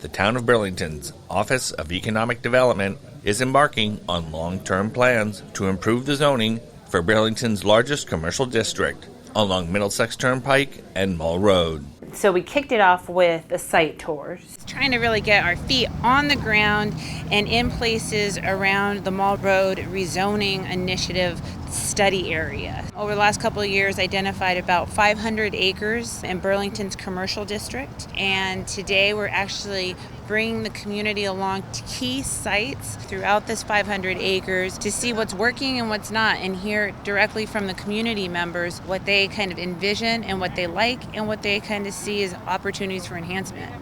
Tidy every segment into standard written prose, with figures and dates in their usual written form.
the Town of Burlington's Office of Economic Development is embarking on long-term plans to improve the zoning for Burlington's largest commercial district along Middlesex Turnpike and Mall Road. So we kicked it off with the site tours. Trying to really get our feet on the ground and in places around the Mall Road rezoning initiative study area. Over the last couple of years, identified about 500 acres in Burlington's commercial district. And today we're actually bringing the community along to key sites throughout this 500 acres to see what's working and what's not, and hear directly from the community members what they kind of envision and what they like and what they kind of see as opportunities for enhancement.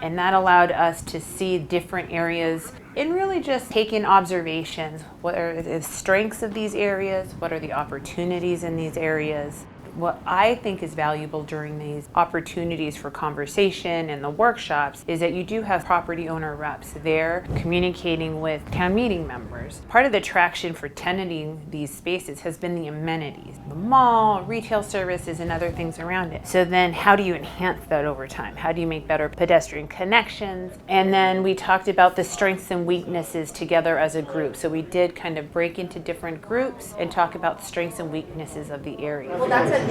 And that allowed us to see different areas and really just take in observations. What are the strengths of these areas? What are the opportunities in these areas? What I think is valuable during these opportunities for conversation and the workshops is that you do have property owner reps there communicating with town meeting members. Part of the attraction for tenanting these spaces has been the amenities, the mall, retail services, and other things around it. So then how do you enhance that over time? How do you make better pedestrian connections? And then we talked about the strengths and weaknesses together as a group. So we did kind of break into different groups and talk about the strengths and weaknesses of the area. Well,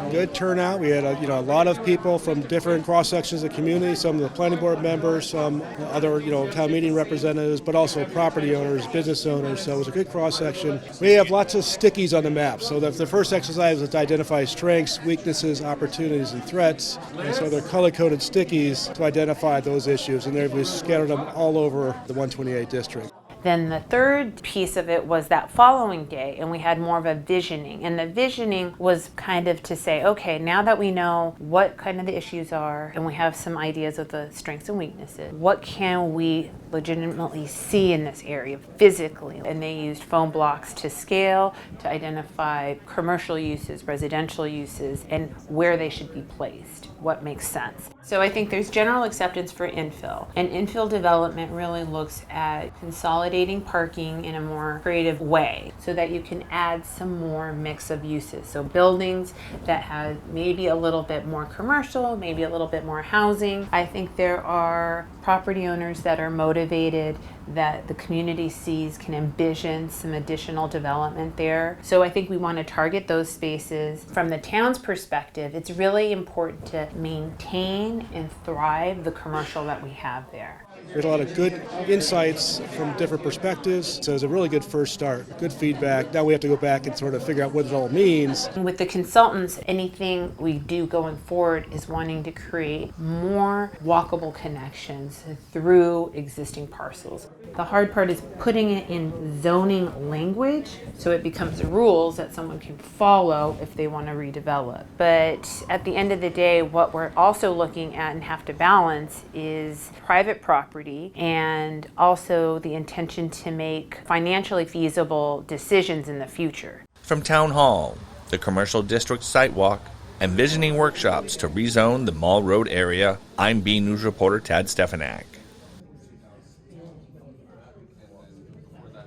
good turnout. We had a lot of people from different cross sections of the community. Some of the planning board members, some other town meeting representatives, but also property owners, business owners. So it was a good cross section. We have lots of stickies on the map. So the first exercise is to identify strengths, weaknesses, opportunities, and threats. And so they're color-coded stickies to identify those issues, and we scattered them all over the 128 district. Then the third piece of it was that following day, and we had more of a visioning. And the visioning was kind of to say, okay, now that we know what kind of the issues are, and we have some ideas of the strengths and weaknesses, what can we legitimately see in this area physically? And they used foam blocks to scale, to identify commercial uses, residential uses, and where they should be placed, what makes sense. So I think there's general acceptance for infill. And infill development really looks at consolidating parking in a more creative way so that you can add some more mix of uses. So buildings that have maybe a little bit more commercial, maybe a little bit more housing. I think there are property owners that are motivated, that the community sees, can envision some additional development there. So I think we want to target those spaces. From the town's perspective, it's really important to maintain and thrive the commercial that we have there. We had a lot of good insights from different perspectives, so it was a really good first start, good feedback. Now we have to go back and sort of figure out what it all means. With the consultants, anything we do going forward is wanting to create more walkable connections through existing parcels. The hard part is putting it in zoning language so it becomes rules that someone can follow if they want to redevelop. But at the end of the day, what we're also looking at and have to balance is private property and also the intention to make financially feasible decisions in the future. From Town Hall, the Commercial District Sidewalk, and visioning workshops to rezone the Mall Road area, I'm B News reporter Tad Stefanak.